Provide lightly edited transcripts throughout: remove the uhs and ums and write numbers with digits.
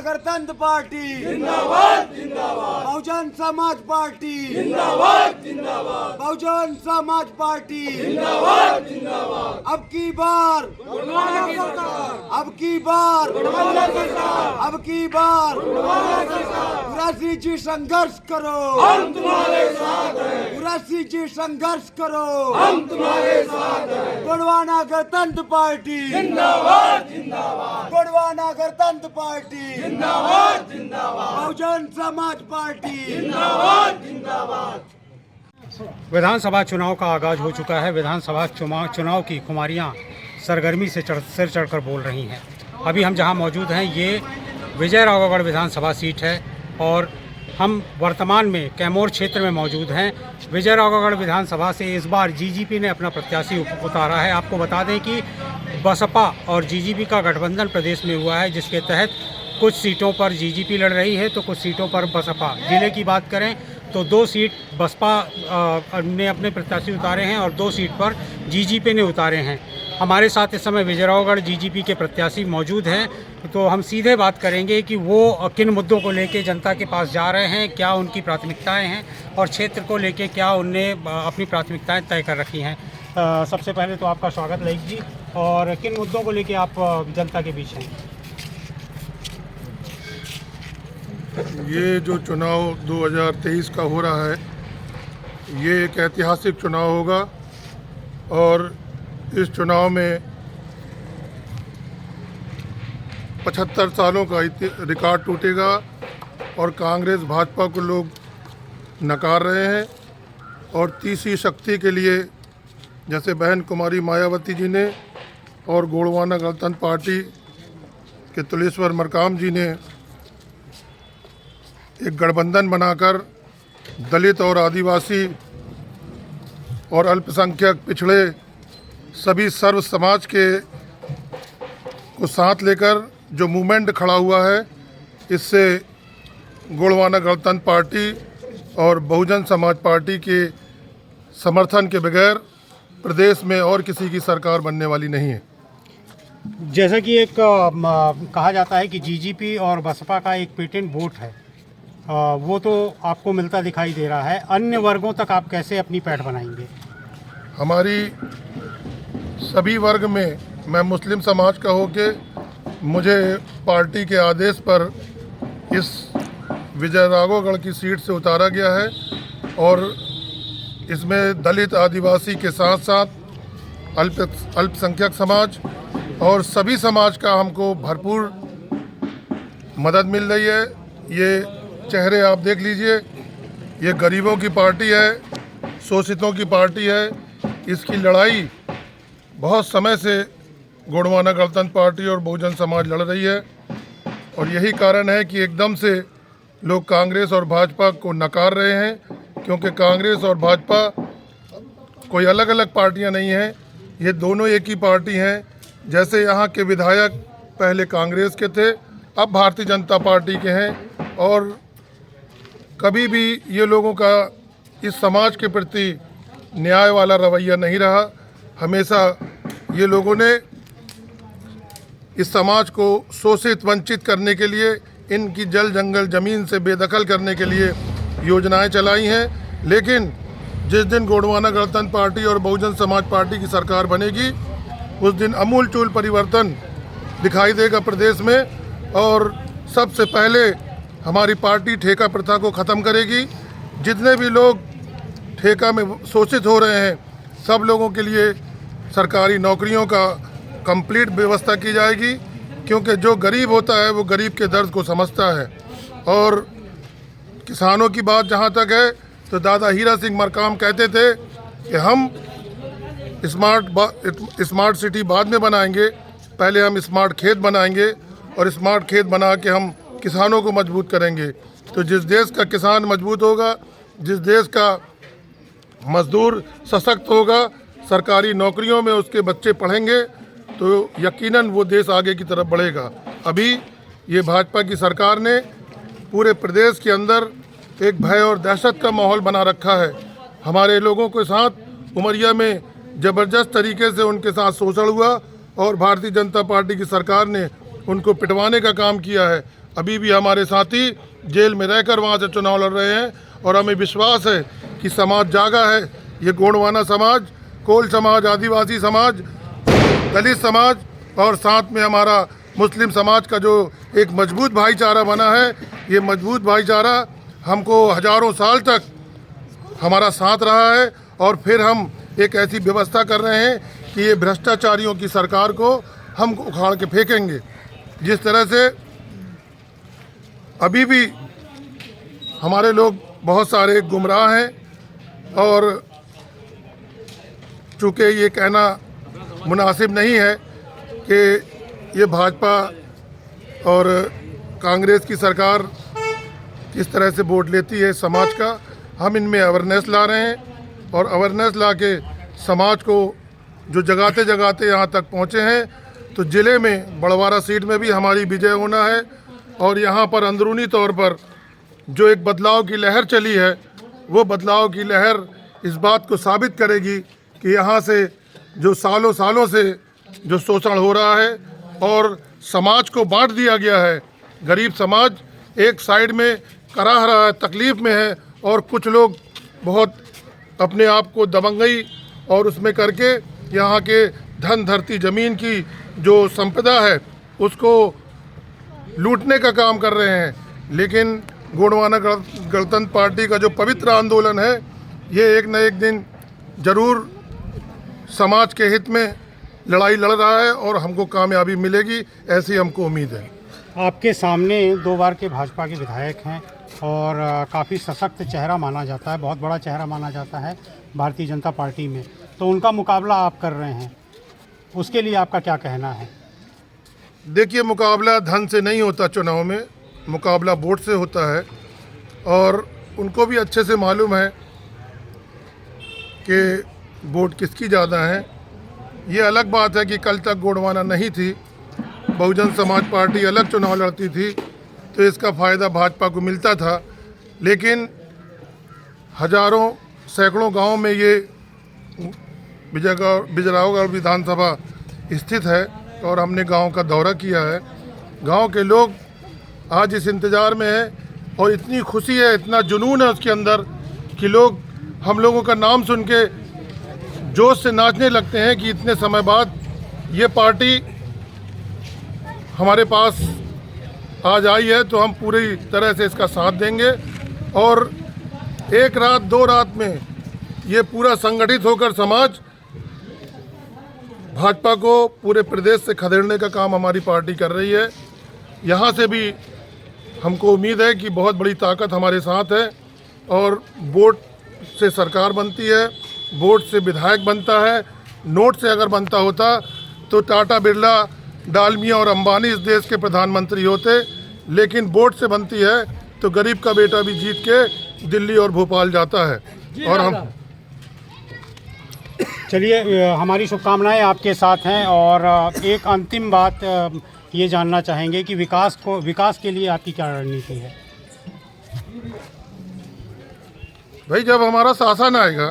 गणतंत्र पार्टी जिंदाबाद जिंदाबाद, बहुजन समाज पार्टी जिंदाबाद जिंदाबाद, बहुजन समाज पार्टी जिंदाबाद जिंदाबाद। अब की बार गुणवाना की सरकार, अब की बार गुणवाना सरकार, अब की बार गुणवाना सरकार, कुरासी जी संघर्ष करो, हम तुम्हारे साथ हैं, कुरासी जी संघर्ष करो, हम तुम्हारे साथ हैं। गोंडवाना गणतंत्र पार्टी जिंदाबाद जिंदाबाद, गोंडवाना गणतंत्र पार्टी जिंदाबाद जिंदाबाद, बहुजन समाज पार्टी जिंदाबाद जिंदाबाद। विधानसभा चुनाव का आगाज हो चुका है। विधानसभा चुनाव की खुमारियां सरगर्मी से सिर चढ़कर बोल रही हैं। अभी हम जहां मौजूद हैं ये विजयराघवगढ़ विधानसभा सीट है और हम वर्तमान में कैमूर क्षेत्र में मौजूद हैं। विजयराघवगढ़ विधानसभा से इस बार जीजीपी ने अपना प्रत्याशी उतारा है। आपको बता दें कि बसपा और जीजीपी का गठबंधन प्रदेश में हुआ है, जिसके तहत कुछ सीटों पर जीजीपी लड़ रही है तो कुछ सीटों पर बसपा। जिले की बात करें तो 2 सीट बसपा ने अपने प्रत्याशी उतारे हैं और 2 सीट पर जीजीपी ने उतारे हैं। हमारे साथ इस समय विजयराघवगढ़ जीजीपी के प्रत्याशी मौजूद हैं, तो हम सीधे बात करेंगे कि वो किन मुद्दों को लेके जनता के पास जा रहे हैं, क्या उनकी प्राथमिकताएं हैं और क्षेत्र को लेके क्या उनने अपनी प्राथमिकताएं तय कर रखी हैं। सबसे पहले तो आपका स्वागत ललित जी। और किन मुद्दों को लेके आप जनता के बीच हैं? ये जो चुनाव 2023 का हो रहा है, ये एक ऐतिहासिक चुनाव होगा और इस चुनाव में 75 सालों का रिकॉर्ड टूटेगा और कांग्रेस भाजपा को लोग नकार रहे हैं और तीसरी शक्ति के लिए जैसे बहन कुमारी मायावती जी ने और गोंडवाना गणतंत्र पार्टी के तुलेश्वर मरकाम जी ने एक गठबंधन बनाकर दलित और आदिवासी और अल्पसंख्यक पिछड़े सभी सर्व समाज के को साथ लेकर जो मूवमेंट खड़ा हुआ है, इससे गोंडवाना गणतंत्र पार्टी और बहुजन समाज पार्टी के समर्थन के बगैर प्रदेश में और किसी की सरकार बनने वाली नहीं है। जैसा कि एक कहा जाता है कि जीजीपी और बसपा का एक पेटेंट वोट है, वो तो आपको मिलता दिखाई दे रहा है। अन्य वर्गों तक आप कैसे अपनी पैठ बनाएंगे? हमारी सभी वर्ग में, मैं मुस्लिम समाज का होके मुझे पार्टी के आदेश पर इस विजयराघवगढ़ की सीट से उतारा गया है और इसमें दलित आदिवासी के साथ साथ अल्पसंख्यक समाज और सभी समाज का हमको भरपूर मदद मिल रही है। ये चेहरे आप देख लीजिए, ये गरीबों की पार्टी है, शोषितों की पार्टी है। इसकी लड़ाई बहुत समय से गोंडवाना गणतंत्र पार्टी और बहुजन समाज लड़ रही है और यही कारण है कि एकदम से लोग कांग्रेस और भाजपा को नकार रहे हैं, क्योंकि कांग्रेस और भाजपा कोई अलग अलग पार्टियां नहीं हैं, ये दोनों एक ही पार्टी हैं। जैसे यहाँ के विधायक पहले कांग्रेस के थे, अब भारतीय जनता पार्टी के हैं और कभी भी ये लोगों का इस समाज के प्रति न्याय वाला रवैया नहीं रहा। हमेशा ये लोगों ने इस समाज को शोषित वंचित करने के लिए, इनकी जल जंगल ज़मीन से बेदखल करने के लिए योजनाएं चलाई हैं। लेकिन जिस दिन गोंडवाना गणतंत्र पार्टी और बहुजन समाज पार्टी की सरकार बनेगी, उस दिन अमूलचूल परिवर्तन दिखाई देगा प्रदेश में और सबसे पहले हमारी पार्टी ठेका प्रथा को ख़त्म करेगी। जितने भी लोग ठेका में शोषित हो रहे हैं, सब लोगों के लिए सरकारी नौकरियों का कंप्लीट व्यवस्था की जाएगी, क्योंकि जो गरीब होता है वो गरीब के दर्द को समझता है। और किसानों की बात जहाँ तक है तो दादा हीरा सिंह मरकाम कहते थे कि हम स्मार्ट सिटी बाद में बनाएंगे, पहले हम स्मार्ट खेत बनाएंगे और स्मार्ट खेत बना के हम किसानों को मजबूत करेंगे। तो जिस देश का किसान मजबूत होगा, जिस देश का मजदूर सशक्त होगा, सरकारी नौकरियों में उसके बच्चे पढ़ेंगे, तो यकीनन वो देश आगे की तरफ बढ़ेगा। अभी ये भाजपा की सरकार ने पूरे प्रदेश के अंदर एक भय और दहशत का माहौल बना रखा है। हमारे लोगों के साथ उमरिया में ज़बरदस्त तरीके से उनके साथ शोषण हुआ और भारतीय जनता पार्टी की सरकार ने उनको पिटवाने का काम किया है। अभी भी हमारे साथी जेल में रहकर वहाँ से चुनाव लड़ रहे हैं और हमें विश्वास है कि समाज जागा है। ये गोंडवाना समाज, कोल समाज, आदिवासी समाज, दलित समाज और साथ में हमारा मुस्लिम समाज का जो एक मजबूत भाईचारा बना है, ये मजबूत भाईचारा हमको हजारों साल तक हमारा साथ रहा है। और फिर हम एक ऐसी व्यवस्था कर रहे हैं कि ये भ्रष्टाचारियों की सरकार को हम उखाड़ के फेंकेंगे। जिस तरह से अभी भी हमारे लोग बहुत सारे गुमराह हैं और चूँकि ये कहना मुनासिब नहीं है कि ये भाजपा और कांग्रेस की सरकार किस तरह से वोट लेती है समाज का, हम इनमें अवेयरनेस ला रहे हैं और अवेयरनेस ला के समाज को जो जगाते जगाते यहाँ तक पहुँचे हैं। तो ज़िले में बड़वारा सीट में भी हमारी विजय होना है और यहाँ पर अंदरूनी तौर पर जो एक बदलाव की लहर चली है, वो बदलाव की लहर इस बात को साबित करेगी कि यहाँ से जो सालों सालों से जो शोषण हो रहा है और समाज को बांट दिया गया है, गरीब समाज एक साइड में कराह रहा है, तकलीफ़ में है और कुछ लोग बहुत अपने आप को दबंगई और उसमें करके यहाँ के धन धरती ज़मीन की जो संपदा है उसको लूटने का काम कर रहे हैं। लेकिन गोंडवाना गणतंत्र पार्टी का जो पवित्र आंदोलन है, ये एक न एक दिन ज़रूर समाज के हित में लड़ाई लड़ रहा है और हमको कामयाबी मिलेगी, ऐसी हमको उम्मीद है। आपके सामने 2 बार के भाजपा के विधायक हैं और काफ़ी सशक्त चेहरा माना जाता है, बहुत बड़ा चेहरा माना जाता है भारतीय जनता पार्टी में, तो उनका मुकाबला आप कर रहे हैं, उसके लिए आपका क्या कहना है? देखिए, मुकाबला धन से नहीं होता, चुनाव में मुकाबला वोट से होता है और उनको भी अच्छे से मालूम है कि वोट किसकी ज़्यादा है। ये अलग बात है कि कल तक गोंडवाना नहीं थी, बहुजन समाज पार्टी अलग चुनाव लड़ती थी, तो इसका फ़ायदा भाजपा को मिलता था। लेकिन हजारों सैकड़ों गांव में ये विजयराघवगढ़ विधानसभा स्थित है और हमने गांव का दौरा किया है। गांव के लोग आज इस इंतज़ार में हैं और इतनी खुशी है, इतना जुनून है उसके अंदर कि लोग हम लोगों का नाम सुन के जोश से नाचने लगते हैं कि इतने समय बाद ये पार्टी हमारे पास आज आई है, तो हम पूरी तरह से इसका साथ देंगे और 1 रात 2 रात में ये पूरा संगठित होकर समाज भाजपा को पूरे प्रदेश से खदेड़ने का काम हमारी पार्टी कर रही है। यहाँ से भी हमको उम्मीद है कि बहुत बड़ी ताकत हमारे साथ है और वोट से सरकार बनती है, वोट से विधायक बनता है। नोट से अगर बनता होता तो टाटा, बिरला, डालमिया और अंबानी इस देश के प्रधानमंत्री होते, लेकिन वोट से बनती है तो गरीब का बेटा भी जीत के दिल्ली और भोपाल जाता है। और हम चलिए, हमारी शुभकामनाएं आपके साथ हैं और एक अंतिम बात ये जानना चाहेंगे कि विकास के लिए आपकी क्या रणनीति है? भाई, जब हमारा शासन आएगा,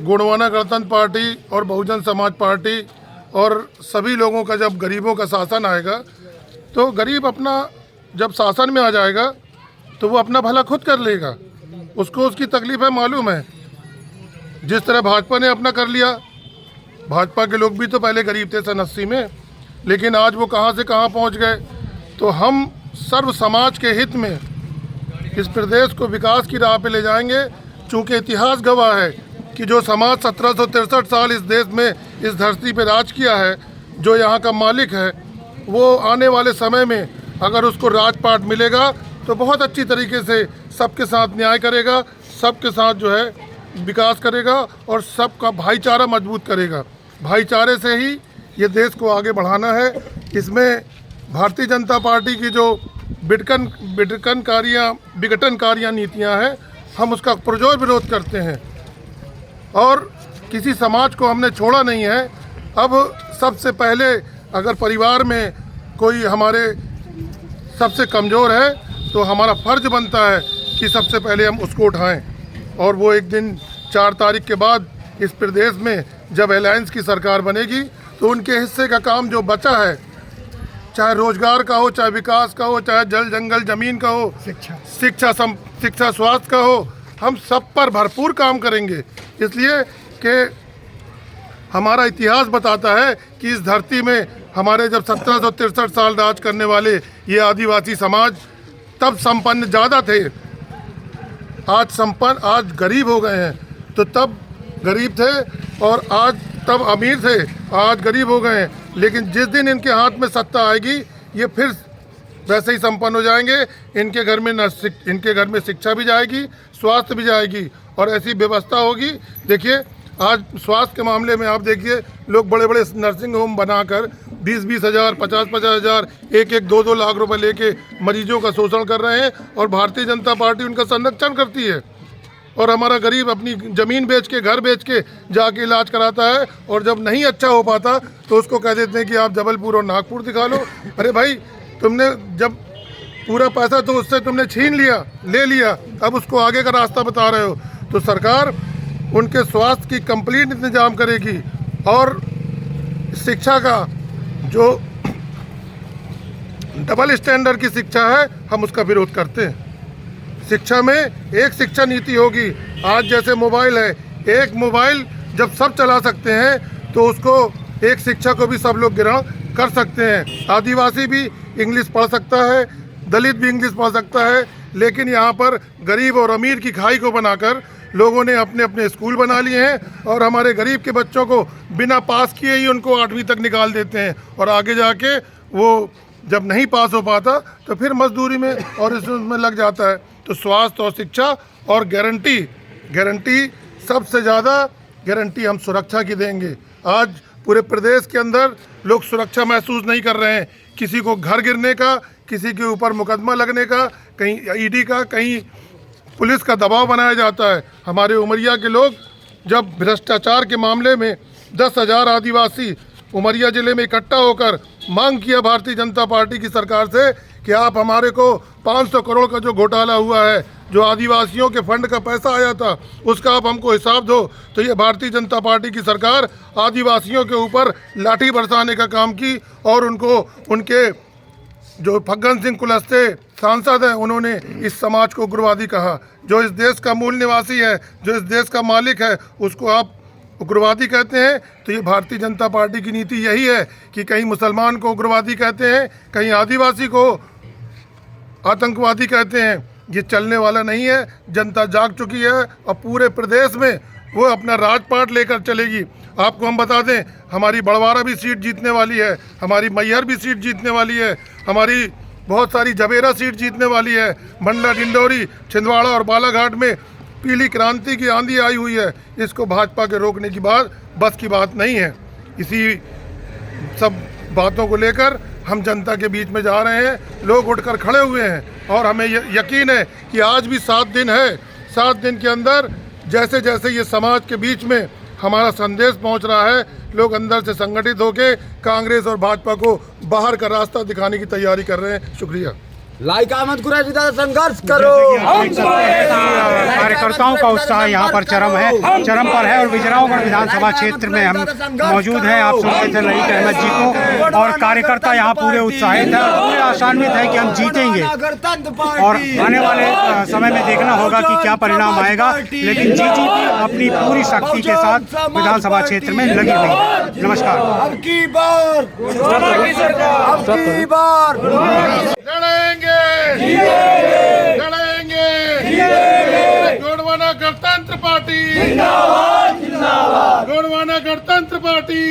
गोंडवाना गणतंत्र पार्टी और बहुजन समाज पार्टी और सभी लोगों का जब गरीबों का शासन आएगा, तो गरीब अपना जब शासन में आ जाएगा तो वो अपना भला खुद कर लेगा। उसको उसकी तकलीफ़ है मालूम है। जिस तरह भाजपा ने अपना कर लिया, भाजपा के लोग भी तो पहले गरीब थे सन 80 में, लेकिन आज वो कहाँ से कहाँ पहुँच गए। तो हम सर्व समाज के हित में इस प्रदेश को विकास की राह पे ले जाएंगे, चूँकि इतिहास गवाह है कि जो समाज 1763 साल इस देश में इस धरती पे राज किया है, जो यहाँ का मालिक है, वो आने वाले समय में अगर उसको राजपाट मिलेगा तो बहुत अच्छी तरीके से सबके साथ न्याय करेगा, सबके साथ जो है विकास करेगा और सबका भाईचारा मजबूत करेगा। भाईचारे से ही ये देश को आगे बढ़ाना है। इसमें भारतीय जनता पार्टी की जो विघटनकारियाँ नीतियाँ हैं, हम उसका पुरजोर विरोध करते हैं और किसी समाज को हमने छोड़ा नहीं है। अब सबसे पहले अगर परिवार में कोई हमारे सबसे कमज़ोर है तो हमारा फ़र्ज बनता है कि सबसे पहले हम उसको उठाएं और वो एक दिन 4 तारीख के बाद इस प्रदेश में जब अलायंस की सरकार बनेगी तो उनके हिस्से का काम जो बचा है चाहे रोजगार का हो, चाहे विकास का हो, चाहे जल जंगल जमीन का हो, शिक्षा स्वास्थ्य का हो, हम सब पर भरपूर काम करेंगे। इसलिए कि हमारा इतिहास बताता है कि इस धरती में हमारे जब 1763 साल राज करने वाले ये आदिवासी समाज तब संपन्न ज़्यादा थे, आज गरीब हो गए हैं। तो तब गरीब थे और आज तब अमीर थे, आज गरीब हो गए हैं। लेकिन जिस दिन इनके हाथ में सत्ता आएगी ये फिर वैसे ही संपन्न हो जाएंगे। इनके घर में शिक्षा भी जाएगी, स्वास्थ्य भी जाएगी और ऐसी व्यवस्था होगी। देखिए आज स्वास्थ्य के मामले में आप देखिए, लोग बड़े बड़े नर्सिंग होम बनाकर 20-20 हज़ार, 50-50 हज़ार, 1-2 लाख रुपए लेके मरीजों का शोषण कर रहे हैं और भारतीय जनता पार्टी उनका संरक्षण करती है। और हमारा गरीब अपनी ज़मीन बेच के, घर बेच के जाके इलाज कराता है और जब नहीं अच्छा हो पाता तो उसको कह देते हैं कि आप जबलपुर और नागपुर दिखा लो। अरे भाई, तुमने जब पूरा पैसा तो उससे तुमने छीन लिया, ले लिया, अब उसको आगे का रास्ता बता रहे हो। तो सरकार उनके स्वास्थ्य की कंप्लीट इंतजाम करेगी और शिक्षा का जो डबल स्टैंडर्ड की शिक्षा है हम उसका विरोध करते हैं। शिक्षा में एक शिक्षा नीति होगी। आज जैसे मोबाइल है, एक मोबाइल जब सब चला सकते हैं तो उसको एक शिक्षा को भी सब लोग ग्रहण कर सकते हैं। आदिवासी भी इंग्लिश पढ़ सकता है, दलित भी इंग्लिश पढ़ सकता है, लेकिन यहाँ पर गरीब और अमीर की खाई को बनाकर लोगों ने अपने अपने स्कूल बना लिए हैं और हमारे गरीब के बच्चों को बिना पास किए ही उनको 8वीं तक निकाल देते हैं और आगे जाके वो जब नहीं पास हो पाता तो फिर मजदूरी में और इसमें लग जाता है। तो स्वास्थ्य और शिक्षा और गारंटी सबसे ज़्यादा गारंटी हम सुरक्षा की देंगे। आज पूरे प्रदेश के अंदर लोग सुरक्षा महसूस नहीं कर रहे हैं। किसी को घर गिरने का, किसी के ऊपर मुकदमा लगने का, कहीं ईडी का, कहीं पुलिस का दबाव बनाया जाता है। हमारे उमरिया के लोग जब भ्रष्टाचार के मामले में 10,000 आदिवासी उमरिया ज़िले में इकट्ठा होकर मांग किया भारतीय जनता पार्टी की सरकार से कि आप हमारे को 500 करोड़ का जो घोटाला हुआ है, जो आदिवासियों के फंड का पैसा आया था, उसका आप हमको हिसाब दो। तो ये भारतीय जनता पार्टी की सरकार आदिवासियों के ऊपर लाठी बरसाने का काम की और उनको उनके जो फग्गन सिंह कुलस्ते सांसद हैं उन्होंने इस समाज को उग्रवादी कहा। जो इस देश का मूल निवासी है, जो इस देश का मालिक है, उसको आप उग्रवादी कहते हैं। तो ये भारतीय जनता पार्टी की नीति यही है कि कहीं मुसलमान को उग्रवादी कहते हैं, कहीं आदिवासी को आतंकवादी कहते हैं। ये चलने वाला नहीं है। जनता जाग चुकी है और पूरे प्रदेश में वो अपना राजपाट लेकर चलेगी। आपको हम बता दें, हमारी बड़वारा भी सीट जीतने वाली है, हमारी मैहर भी सीट जीतने वाली है, हमारी बहुत सारी जबेरा सीट जीतने वाली है। मंडला, डिंडोरी, छिंदवाड़ा और बालाघाट में पीली क्रांति की आंधी आई हुई है। इसको भाजपा के रोकने की बात बस की बात नहीं है। इसी सब बातों को लेकर हम जनता के बीच में जा रहे हैं। लोग उठकर खड़े हुए हैं और हमें यकीन है कि आज भी 7 दिन है। 7 दिन के अंदर जैसे जैसे ये समाज के बीच में हमारा संदेश पहुंच रहा है, लोग अंदर से संगठित होकर कांग्रेस और भाजपा को बाहर का रास्ता दिखाने की तैयारी कर रहे हैं। शुक्रिया। लाइक अहमद कुरैशी दादा, संघर्ष करो। कार्यकर्ताओं का उत्साह यहाँ पर चरम पर है और विजयरामगढ़ विधानसभा क्षेत्र में हम मौजूद हैं। आप सुनते थे लाइक अहमद जी को और कार्यकर्ता यहाँ पूरे उत्साहित है, पूरे आशान्वित है कि हम जीतेंगे और आने वाले समय में देखना होगा कि क्या परिणाम आएगा। लेकिन जीजीपी अपनी पूरी शक्ति के साथ विधानसभा क्षेत्र में लगी हुई है। नमस्कार। अब की बार लड़ेंगे गोंडवाना गणतंत्र पार्टी, गोंडवाना गणतंत्र पार्टी।